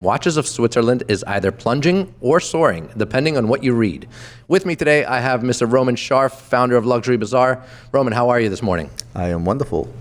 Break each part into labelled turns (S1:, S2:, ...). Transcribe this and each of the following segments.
S1: Watches of Switzerland is either plunging or soaring, depending on what you read. With me today, I have Mr. Roman Scharf, founder of Luxury Bazaar. Roman, how are you this morning?
S2: I am wonderful.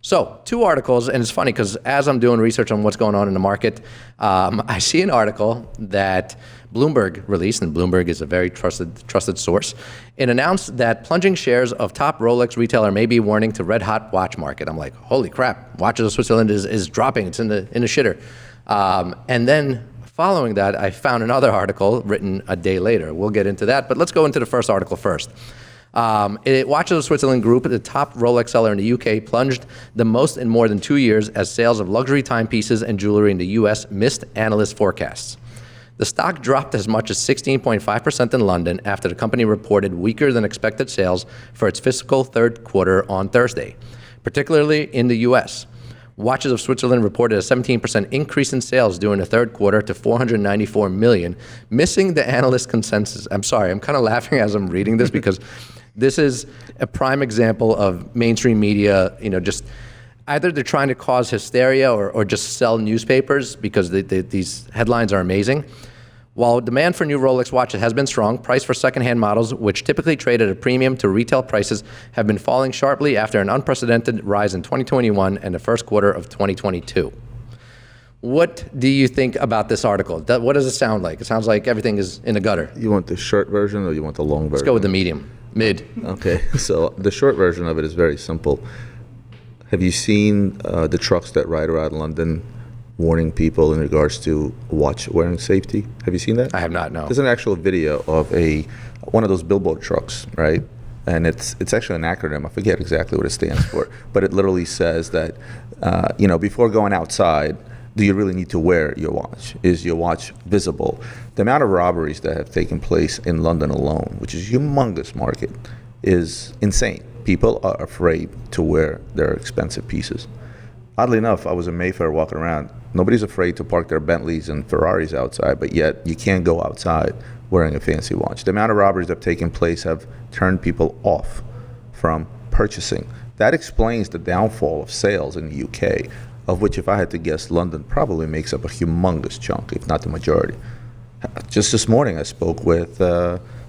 S1: So, two articles, and it's funny because as I'm doing research on what's going on in the market, I see an article that Bloomberg released, and Bloomberg is a very trusted source. It announced that plunging shares of top Rolex retailer may be warning to red-hot watch market. I'm like, holy crap, Watches of Switzerland is dropping. It's in the shitter. And then following that, I found another article written a day later. We'll get into that, but let's go into the first article first. Watches of Switzerland Group, the top Rolex seller in the UK, plunged the most in more than 2 years as sales of luxury timepieces and jewelry in the US missed analyst forecasts. The stock dropped as much as 16.5% in London after the company reported weaker than expected sales for its fiscal third quarter on Thursday, particularly in the US. Watches of Switzerland reported a 17% increase in sales during the third quarter to 494 million, missing the analyst consensus. I'm sorry, I'm kind of laughing as I'm reading this because this is a prime example of mainstream media, just either they're trying to cause hysteria or just sell newspapers because these headlines are amazing. While demand for new Rolex watches has been strong, price for secondhand models, which typically trade at a premium to retail prices, have been falling sharply after an unprecedented rise in 2021 and the first quarter of 2022. What do you think about this article? What does it sound like? It sounds like everything is in the gutter.
S2: You want the short version or you want the long version?
S1: Let's go with the medium, mid.
S2: Okay, so the short version of it is very simple. Have you seen the trucks that ride around London warning people in regards to watch wearing safety? Have you seen that?
S1: I have not, no.
S2: There's an actual video of one of those billboard trucks, right? And it's actually an acronym. I forget exactly what it stands for, but it literally says that, before going outside, do you really need to wear your watch? Is your watch visible? The amount of robberies that have taken place in London alone, which is a humongous market, is insane. People are afraid to wear their expensive pieces. Oddly enough, I was in Mayfair walking around. Nobody's afraid to park their Bentleys and Ferraris outside, but yet you can't go outside wearing a fancy watch. The amount of robberies that have taken place have turned people off from purchasing. That explains the downfall of sales in the UK, of which, if I had to guess, London probably makes up a humongous chunk, if not the majority. Just this morning, I spoke with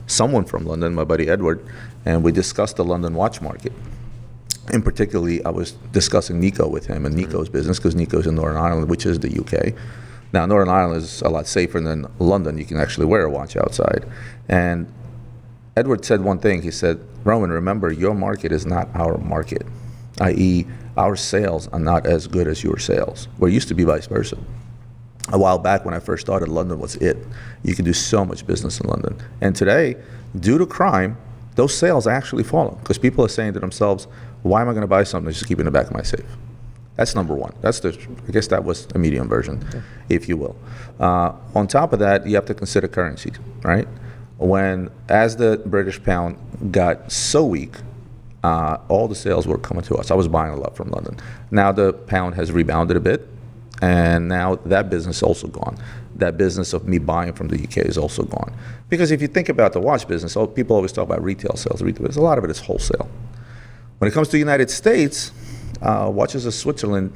S2: someone from London, my buddy Edward, and we discussed the London watch market. In particularly, I was discussing Nico with him and Nico's business, because Nico's in Northern Ireland, which is the UK. Now, Northern Ireland is a lot safer than London. You can actually wear a watch outside. And Edward said one thing. He said, Roman, remember, your market is not our market, i.e., our sales are not as good as your sales. Where it used to be vice versa. A while back when I first started, London was it. You could do so much business in London. And today, due to crime, those sales are actually falling because people are saying to themselves, why am I going to buy something just to keep it in the back of my safe? That's number one. I guess that was a medium version, if you will. On top of that, you have to consider currencies, right? As the British pound got so weak, all the sales were coming to us. I was buying a lot from London. Now the pound has rebounded a bit, and now that business is also gone. That business of me buying from the UK is also gone. Because if you think about the watch business, people always talk about retail sales. A lot of it is wholesale. When it comes to the United States, Watches of Switzerland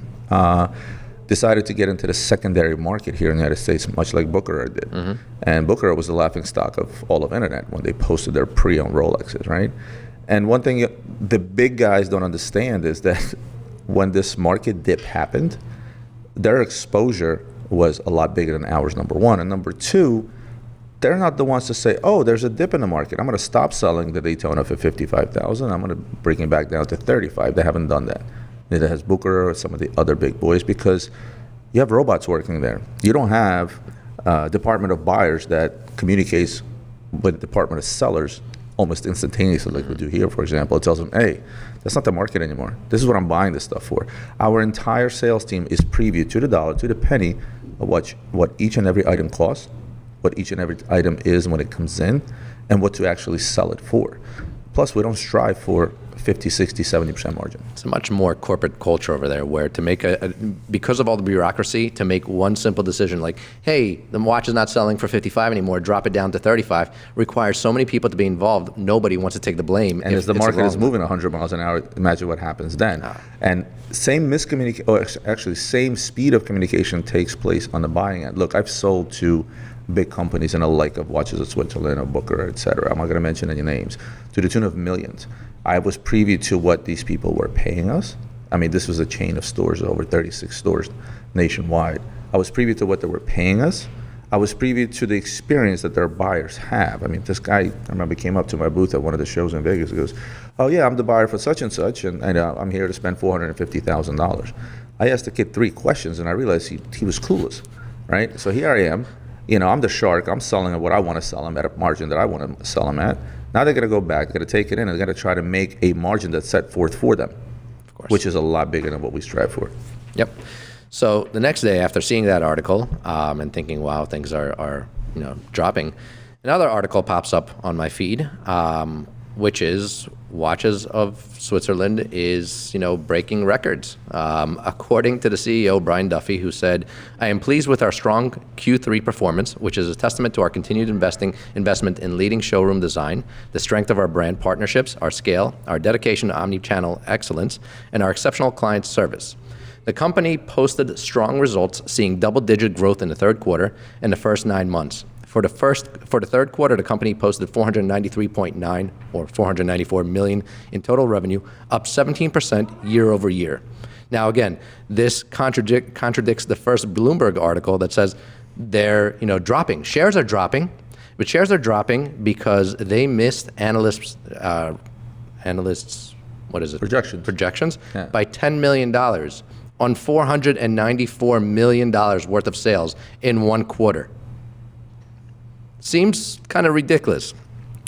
S2: decided to get into the secondary market here in the United States, much like Booker did. Mm-hmm. And Booker was the laughing stock of all of internet when they posted their pre-owned Rolexes, right? And one thing the big guys don't understand is that when this market dip happened, their exposure was a lot bigger than ours, number one. And number two, they're not the ones to say, oh, there's a dip in the market. I'm going to stop selling the Daytona for $55,000. I'm going to bring it back down to $35,000. They haven't done that. Neither has Booker or some of the other big boys, because you have robots working there. You don't have a department of buyers that communicates with the department of sellers almost instantaneously, like we do here, for example. It tells them, hey, that's not the market anymore. This is what I'm buying this stuff for. Our entire sales team is previewed to the dollar, to the penny, of what each and every item costs, what each and every item is when it comes in, and what to actually sell it for. Plus, we don't strive for 50, 60, 70% margin.
S1: It's a much more corporate culture over there where to make because of all the bureaucracy, to make one simple decision like, hey, the watch is not selling for 55 anymore, drop it down to 35, requires so many people to be involved, nobody wants to take the blame.
S2: And if the market is moving 100 miles an hour, imagine what happens then. And same miscommunication, or actually same speed of communication takes place on the buying end. Look, I've sold to big companies and the like of Watches of Switzerland or Booker, et cetera. I'm not going to mention any names, to the tune of millions. I was privy to what these people were paying us. I mean, this was a chain of stores, over 36 stores nationwide. I was privy to what they were paying us. I was privy to the experience that their buyers have. I mean, this guy, I remember, came up to my booth at one of the shows in Vegas. He goes, oh yeah, I'm the buyer for such and such, and I'm here to spend $450,000. I asked the kid 3 questions, and I realized he was clueless, right? So here I am. I'm the shark. I'm selling at what I want to sell them at a margin that I want to sell them at. Now they're going to go back, they're going to take it in, and they're going to try to make a margin that's set forth for them, of course, which is a lot bigger than what we strive for.
S1: Yep. So the next day, after seeing that article and thinking, wow, things are dropping, another article pops up on my feed, which is Watches of Switzerland is, breaking records. According to the CEO, Brian Duffy, who said, I am pleased with our strong Q3 performance, which is a testament to our continued investment in leading showroom design, the strength of our brand partnerships, our scale, our dedication to omni-channel excellence, and our exceptional client service. The company posted strong results, seeing double-digit growth in the third quarter and the first 9 months. For the third quarter, the company posted 493.9 or 494 million in total revenue, up 17% year over year. Now, again, this contradicts the first Bloomberg article that says they're dropping. Shares are dropping, but shares are dropping because they missed analysts' projections by $10 million on $494 million worth of sales in one quarter. Seems kind of ridiculous.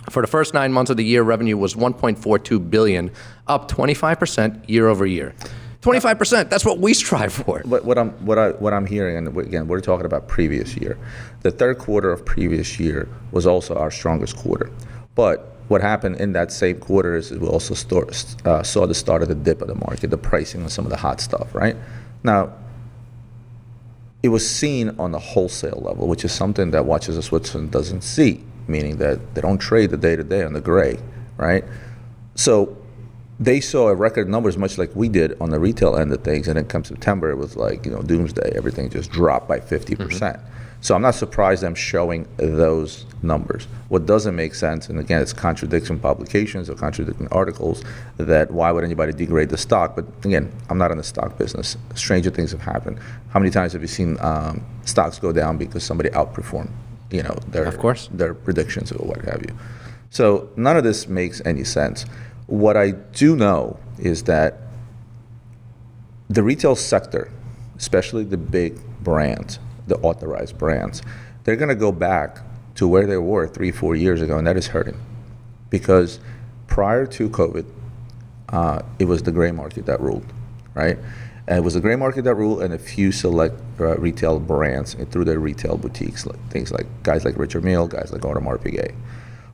S1: For the first 9 months of the year, revenue was 1.42 billion, up 25% year over year. 25%, that's what we strive for.
S2: But what I'm hearing, and again, we're talking about previous year. The third quarter of previous year was also our strongest quarter. But what happened in that same quarter is we also saw the start of the dip of the market, the pricing on some of the hot stuff, right? Now, it was seen on the wholesale level, which is something that Watches of Switzerland doesn't see, meaning that they don't trade the day-to-day on the gray, right? So they saw record numbers, much like we did on the retail end of things, and then come September, it was like, doomsday. Everything just dropped by 50%. Mm-hmm. So I'm not surprised them showing those numbers. What doesn't make sense, and again, it's contradicting publications or contradicting articles, that why would anybody degrade the stock? But again, I'm not in the stock business. Stranger things have happened. How many times have you seen stocks go down because somebody outperformed, their predictions or what have you? So none of this makes any sense. What I do know is that the retail sector, especially the big brands, the authorized brands, they're going to go back to where they were 3-4 years ago, and that is hurting. Because prior to COVID, it was the gray market that ruled, right? And it was the gray market that ruled, and a few select retail brands through their retail boutiques, things like guys like Richard Mille, guys like Audemars Piguet.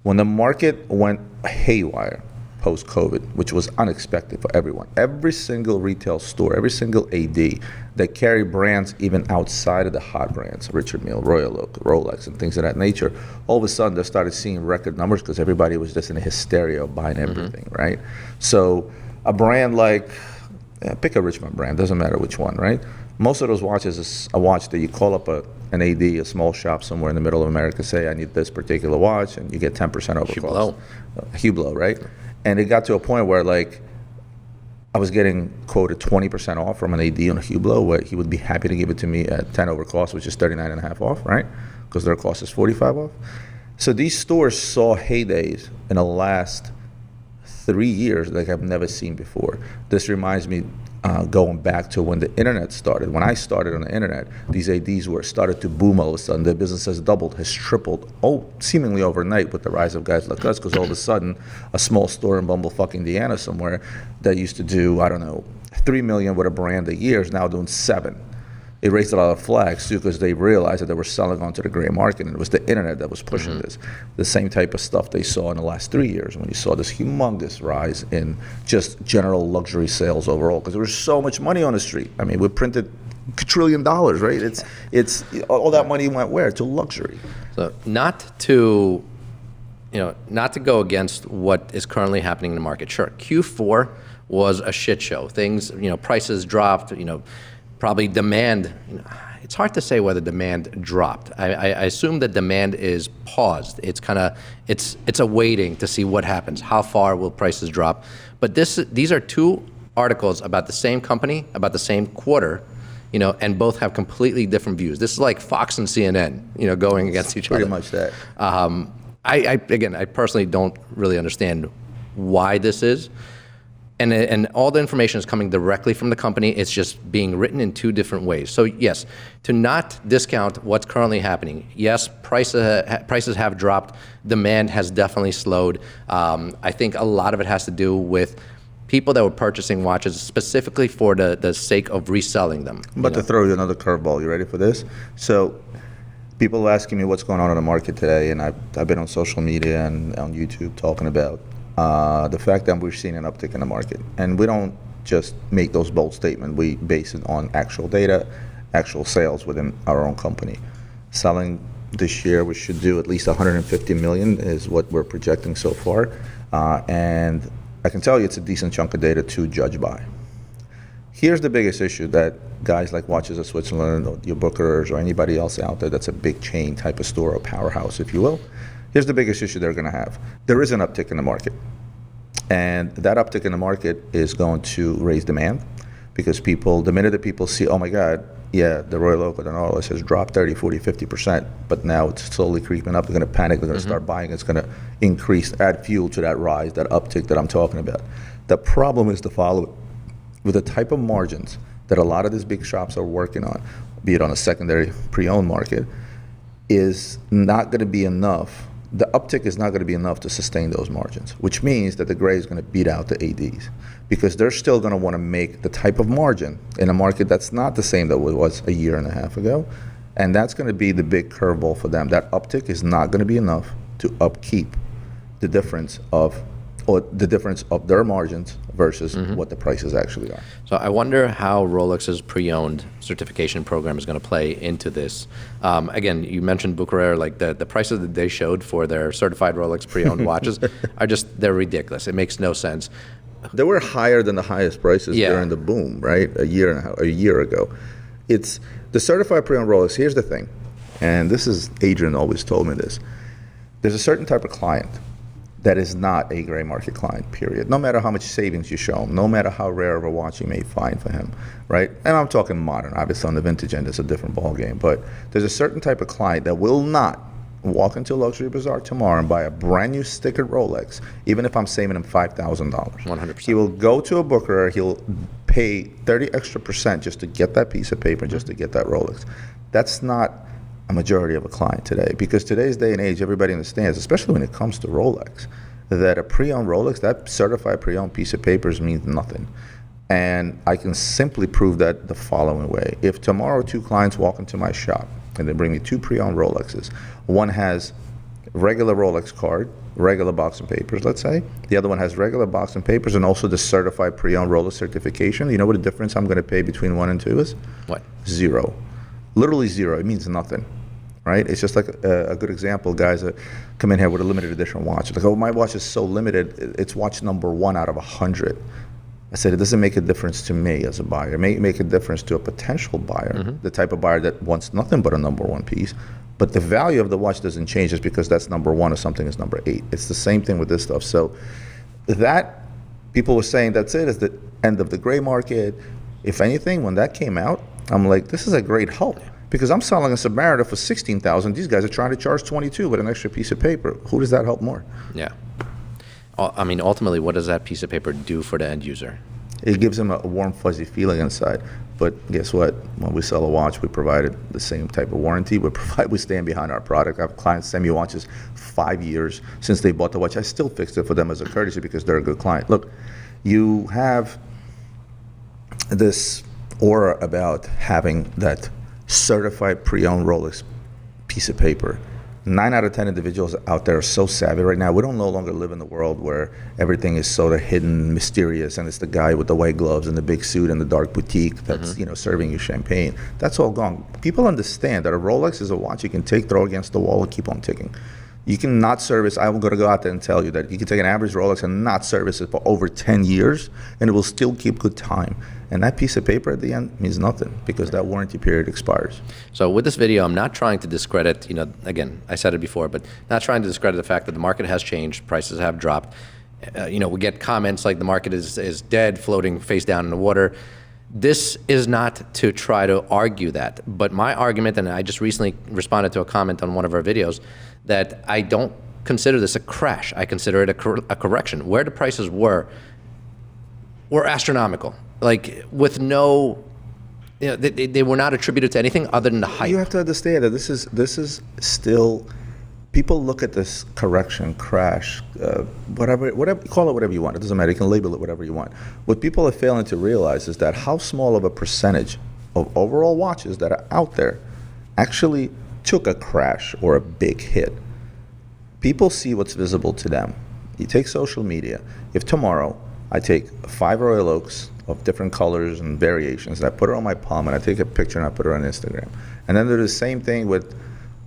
S2: When the market went haywire post-COVID, which was unexpected for everyone, every single retail store, every single AD that carry brands even outside of the hot brands, Richard Mille, Royal Oak, Rolex, and things of that nature, all of a sudden they started seeing record numbers because everybody was just in a hysteria of buying everything, mm-hmm. right? So a brand like, pick a Richmond brand, doesn't matter which one, right? Most of those watches is a watch that you call up an AD, a small shop somewhere in the middle of America, say, I need this particular watch, and you get 10% over cost. Hublot, right? And it got to a point where, like, I was getting quoted 20% off from an AD on a Hublot, where he would be happy to give it to me at 10 over cost, which is 39.5 off, right? Because their cost is 45 off. So these stores saw heydays in the last 3 years like I've never seen before. This reminds me going back to when the internet started. When I started on the internet, these ADs started to boom all of a sudden. Their business has doubled, has tripled, seemingly overnight with the rise of guys like us, because all of a sudden, a small store in Bumblefuck, Indiana somewhere that used to do, I don't know, $3 million with a brand a year is now doing $7 million. it raised a lot of flags too because they realized that they were selling onto the gray market, and it was the internet that was pushing this. The same type of stuff they saw in the last 3 years when you saw this humongous rise in just general luxury sales overall, because there was so much money on the street. I mean, we printed $1 trillion, right? It's all that money went where? To luxury.
S1: So not to go against what is currently happening in the market. Sure, Q4 was a shit show. Things, prices dropped, probably demand, it's hard to say whether demand dropped. I assume that demand is paused. It's it's awaiting to see what happens. How far will prices drop? But these are two articles about the same company, about the same quarter, and both have completely different views. This is like Fox and CNN, going against each other.
S2: Pretty much that.
S1: I personally don't really understand why this is. And all the information is coming directly from the company. It's just being written in two different ways. So yes, to not discount what's currently happening. Yes, prices have dropped. Demand has definitely slowed. I think a lot of it has to do with people that were purchasing watches specifically for the sake of reselling them.
S2: I'm about to throw you another curveball. You ready for this? So people are asking me what's going on in the market today, and I've been on social media and on YouTube talking about the fact that we're seeing an uptick in the market. And we don't just make those bold statements. We base it on actual data, actual sales within our own company. Selling this year, we should do at least 150 million is what we're projecting so far. And I can tell you it's a decent chunk of data to judge by. Here's the biggest issue that guys like Watches of Switzerland or your Bookers or anybody else out there that's a big chain type of store or powerhouse, if you will, here's the biggest issue they're going to have. There is an uptick in the market. And that uptick in the market is going to raise demand because the minute that people see, oh my God, yeah, the Royal Oak or the Rolex has dropped 30, 40, 50%, but now it's slowly creeping up. They're going to panic. They're going to start buying. It's going to increase, add fuel to that rise, that uptick that I'm talking about. The problem is the following. With the type of margins that a lot of these big shops are working on, be it on a secondary pre-owned market, is not going to be enough. The uptick is not going to be enough to sustain those margins, which means that the gray is going to beat out the ADs because they're still going to want to make the type of margin in a market that's not the same that it was a year and a half ago. And that's going to be the big curveball for them. That uptick is not going to be enough to upkeep the difference of their margins versus what the prices actually are.
S1: So I wonder how Rolex's pre-owned certification program is going to play into this. Again, you mentioned Bucherer, like the prices that they showed for their certified Rolex pre-owned watches they're ridiculous. It makes no sense.
S2: They were higher than the highest prices during the boom, right? A year ago. It's the certified pre-owned Rolex. Here's the thing, and this is Adrian always told me this. There's a certain type of client that is not a gray market client, period. No matter how much savings you show him, no matter how rare of a watch you may find for him, right? And I'm talking modern. Obviously, on the vintage end, it's a different ballgame. But there's a certain type of client that will not walk into a luxury bazaar tomorrow and buy a brand new stickered Rolex, even if I'm saving him $5,000.
S1: 100%. He
S2: will go to a booker, he'll pay 30% extra just to get that piece of paper, just to get that Rolex. That's not a majority of a client today, because today's day and age, everybody understands, especially when it comes to Rolex, that a pre-owned Rolex, that certified pre-owned piece of paper means nothing. And I can simply prove that the following way. If tomorrow two clients walk into my shop and they bring me two pre-owned Rolexes, one has regular Rolex card, regular box and papers, let's say. The other one has regular box and papers and also the certified pre-owned Rolex certification. You know what the difference I'm going to pay between 1 and 2 is?
S1: What?
S2: 0. Literally 0. It means nothing. Right? It's just like a good example, guys that come in here with a limited edition watch. Like, oh, my watch is so limited, it's watch number 1 out of 100. I said, it doesn't make a difference to me as a buyer. It may make a difference to a potential buyer, the type of buyer that wants nothing but a number 1 piece. But the value of the watch doesn't change just because that's number 1 or something is number 8. It's the same thing with this stuff. So that, people were saying that's it, is the end of the gray market. If anything, when that came out, I'm like, this is a great help. Because I'm selling a Submariner for $16,000. These guys are trying to charge $22,000 with an extra piece of paper. Who does that help more?
S1: Yeah. I mean, ultimately, what does that piece of paper do for the end user?
S2: It gives them a warm, fuzzy feeling inside. But guess what? When we sell a watch, we provide the same type of warranty. We stand behind our product. I have clients send me watches 5 years since they bought the watch. I still fixed it for them as a courtesy because they're a good client. Look, you have this aura about having that certified pre-owned Rolex piece of paper. 9 out of 10 individuals out there are so savvy right now. We don't no longer live in the world where everything is sort of hidden, mysterious, and it's the guy with the white gloves and the big suit and the dark boutique that's serving you champagne. That's all gone. People understand that a Rolex is a watch you can take, throw against the wall, and keep on ticking. You can not service. I'm going to go out there and tell you that you can take an average Rolex and not service it for over 10 years, and it will still keep good time. And that piece of paper at the end means nothing because that warranty period expires.
S1: So with this video, I'm not trying to discredit, again, I said it before, but not trying to discredit the fact that the market has changed, prices have dropped. We get comments like the market is dead, floating face down in the water. This is not to try to argue that, but my argument, and I just recently responded to a comment on one of our videos, that I don't consider this a crash. I consider it a correction. Where the prices were astronomical. Like with no, they were not attributed to anything other than the hype.
S2: You have to understand that this is still, people look at this correction, crash, whatever, call it whatever you want. It doesn't matter. You can label it whatever you want. What people are failing to realize is that how small of a percentage of overall watches that are out there actually took a crash or a big hit. People see what's visible to them. You take social media. If tomorrow I take 5 Royal Oaks of different colors and variations, and I put it on my palm, and I take a picture and I put it on Instagram, and then do the same thing with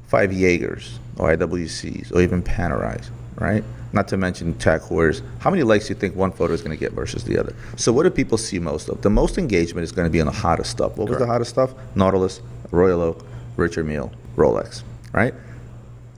S2: 5 Jaegers or IWCs or even Panerais, right? Not to mention Tag Heuers. How many likes do you think one photo is going to get versus the other? So what do people see most of? The most engagement is going to be on the hottest stuff. What was the hottest stuff? Nautilus, Royal Oak, Richard Mille, Rolex, right?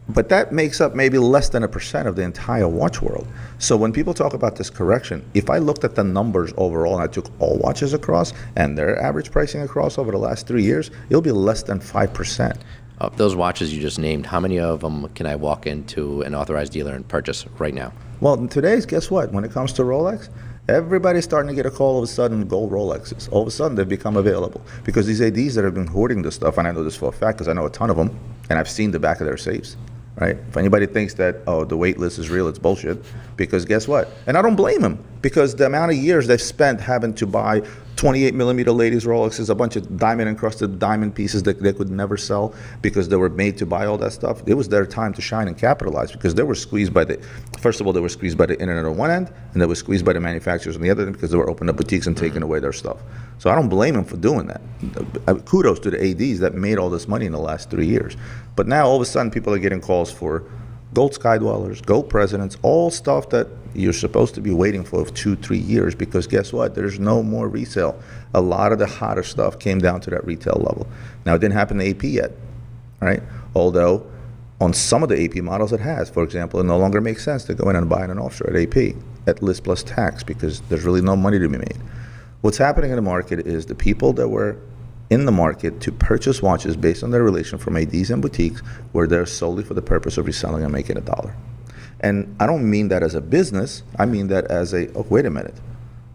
S2: But that makes up maybe less than 1% of the entire watch world. So when people talk about this correction, if I looked at the numbers overall and I took all watches across and their average pricing across over the last 3 years, it'll be less than 5%.
S1: Of those watches you just named, how many of them can I walk into an authorized dealer and purchase right now?
S2: Well, today's, guess what? When it comes to Rolex, everybody's starting to get a call all of a sudden, gold Rolexes. All of a sudden, they've become available. Because these ADs that have been hoarding this stuff, and I know this for a fact because I know a ton of them, and I've seen the back of their safes, right? If anybody thinks that, the wait list is real, it's bullshit. Because guess what? And I don't blame them, because the amount of years they've spent having to buy 28 millimeter ladies Rolexes, a bunch of diamond encrusted diamond pieces that they could never sell because they were made to buy all that stuff. It was their time to shine and capitalize because they were squeezed by first of all, they were squeezed by the internet on one end, and they were squeezed by the manufacturers on the other end because they were opening up boutiques and taking away their stuff. So I don't blame them for doing that. Kudos to the ADs that made all this money in the last 3 years. But now all of a sudden people are getting calls for gold skydwellers, gold presidents, all stuff that you're supposed to be waiting for 2-3 years because guess what? There's no more resale. A lot of the hotter stuff came down to that retail level. Now, it didn't happen to AP yet, right? Although on some of the AP models it has. For example, it no longer makes sense to go in and buy an offshore at AP at list plus tax because there's really no money to be made. What's happening in the market is the people that were in the market to purchase watches based on their relation from ADs and boutiques were there solely for the purpose of reselling and making $1. And I don't mean that as a business. I mean that as wait a minute.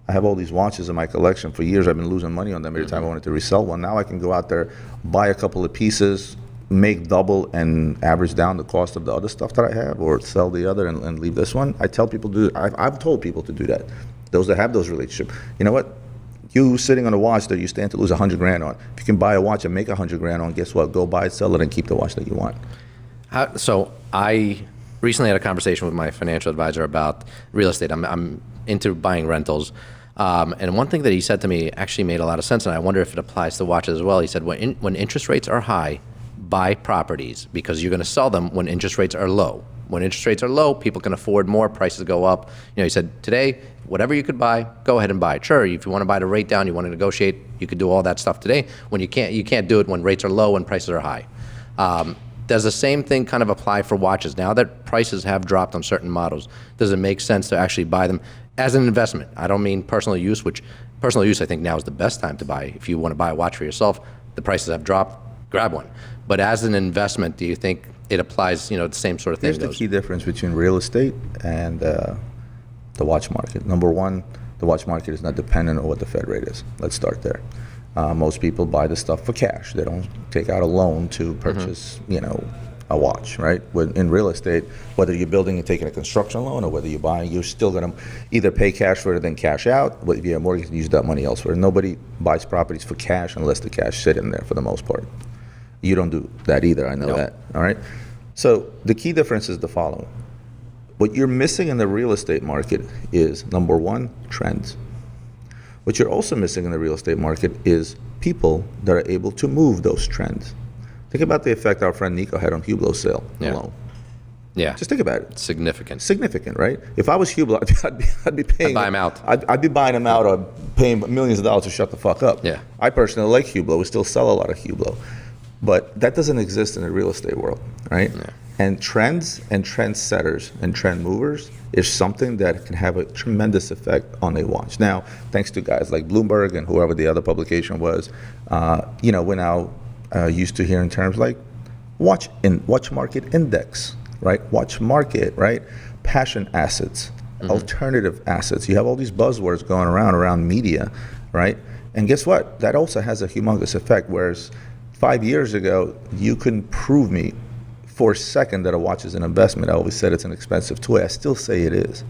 S2: I have all these watches in my collection. For years I've been losing money on them every time I wanted to resell one. Now I can go out there, buy a couple of pieces, make double and average down the cost of the other stuff that I have or sell the other and leave this one. I tell people to do I've told people to do that. Those that have those relationships. You know what? You sitting on a watch that you stand to lose 100 grand on. If you can buy a watch and make 100 grand on, guess what? Go buy it, sell it, and keep the watch that you want.
S1: So I recently had a conversation with my financial advisor about real estate. I'm into buying rentals. And one thing that he said to me actually made a lot of sense, and I wonder if it applies to watches as well. He said, when interest rates are high, buy properties because you're going to sell them when interest rates are low. When interest rates are low, people can afford more, prices go up. He said, today, whatever you could buy, go ahead and buy it. Sure, if you want to buy the rate down, you want to negotiate, you could do all that stuff today. When you can't do it when rates are low and prices are high. Does the same thing kind of apply for watches? Now that prices have dropped on certain models, does it make sense to actually buy them as an investment? I don't mean personal use, which personal use I think now is the best time to buy. If you want to buy a watch for yourself, the prices have dropped, grab one. But as an investment, do you think it applies, the same sort of thing?
S2: Here's the key difference between real estate and the watch market. Number one, the watch market is not dependent on what the Fed rate is. Let's start there. Most people buy the stuff for cash. They don't take out a loan to purchase, a watch, right? When in real estate, whether you're building and taking a construction loan or whether you're buying, you're still going to either pay cash for it then cash out. But if you have a mortgage, you use that money elsewhere. Nobody buys properties for cash unless the cash sit in there for the most part. You don't do that either, I know
S1: Nope.
S2: that, all right? So the key difference is the following. What you're missing in the real estate market is, number one, trends. What you're also missing in the real estate market is people that are able to move those trends. Think about the effect our friend Nico had on Hublo's sale alone.
S1: Yeah.
S2: Just think about it.
S1: Significant.
S2: Significant, right? If I was Hublo, I'd be paying.
S1: I'd buy him out.
S2: I'd be buying him out or paying millions of dollars to shut the fuck up.
S1: Yeah.
S2: I personally like Hublo. We still sell a lot of Hublo. But that doesn't exist in the real estate world, right?
S1: Yeah.
S2: And trends and trend setters and trend movers is something that can have a tremendous effect on a watch. Now, thanks to guys like Bloomberg and whoever the other publication was, we're now used to hearing terms like watch market index, right? Watch market, right? Passion assets, alternative assets. You have all these buzzwords going around media, right? And guess what? That also has a humongous effect. Whereas 5 years ago, you couldn't prove me for a second that a watch is an investment. I always said it's an expensive toy. I still say it is.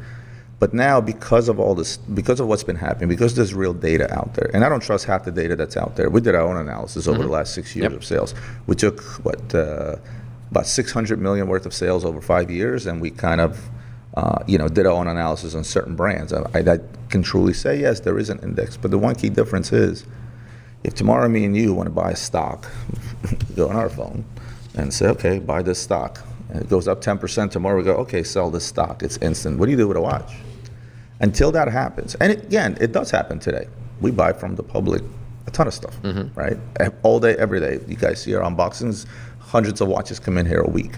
S2: But now, because of all this, because of what's been happening, because there's real data out there, and I don't trust half the data that's out there. We did our own analysis over the last 6 years of sales. We took, about 600 million worth of sales over 5 years, and we kind of, did our own analysis on certain brands. I can truly say, yes, there is an index. But the one key difference is, if tomorrow me and you want to buy a stock, go on our phone and say, okay, buy this stock. And it goes up 10%. Tomorrow we go, okay, sell this stock. It's instant. What do you do with a watch? Until that happens, and it does happen today. We buy from the public a ton of stuff, right? All day, every day. You guys see our unboxings. Hundreds of watches come in here a week.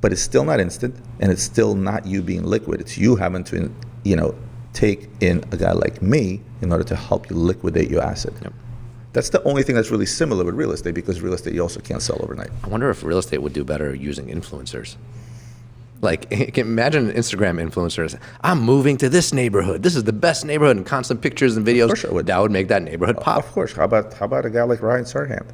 S2: But it's still not instant, and it's still not you being liquid. It's you having to, take in a guy like me in order to help you liquidate your asset.
S1: Yep.
S2: That's the only thing that's really similar with real estate, because real estate you also can't sell overnight.
S1: I wonder if real estate would do better using influencers. Like, imagine Instagram influencers. I'm moving to this neighborhood. This is the best neighborhood, and constant pictures and videos.
S2: Of course it would.
S1: That would make that neighborhood pop.
S2: Of course. How about a guy like Ryan Serhant?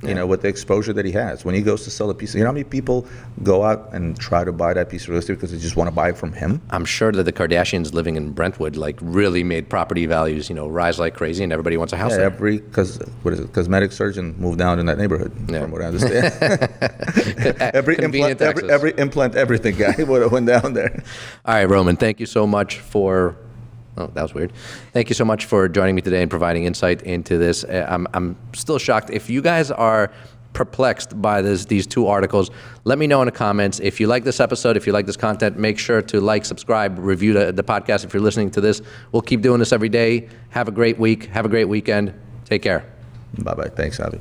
S2: With the exposure that he has. When he goes to sell a piece, you know how many people go out and try to buy that piece of real estate because they just want to buy it from him?
S1: I'm sure that the Kardashians living in Brentwood really made property values, rise like crazy, and everybody wants a house there.
S2: Cosmetic surgeon moved down in that neighborhood, from what I understand. every implant, everything guy would have went down there.
S1: All right, Roman, thank you so much for... Oh, that was weird. Thank you so much for joining me today and providing insight into this. I'm still shocked. If you guys are perplexed by these two articles, let me know in the comments. If you like this episode, if you like this content, make sure to like, subscribe, review the podcast if you're listening to this. We'll keep doing this every day. Have a great week. Have a great weekend. Take care.
S2: Bye-bye. Thanks, Avi.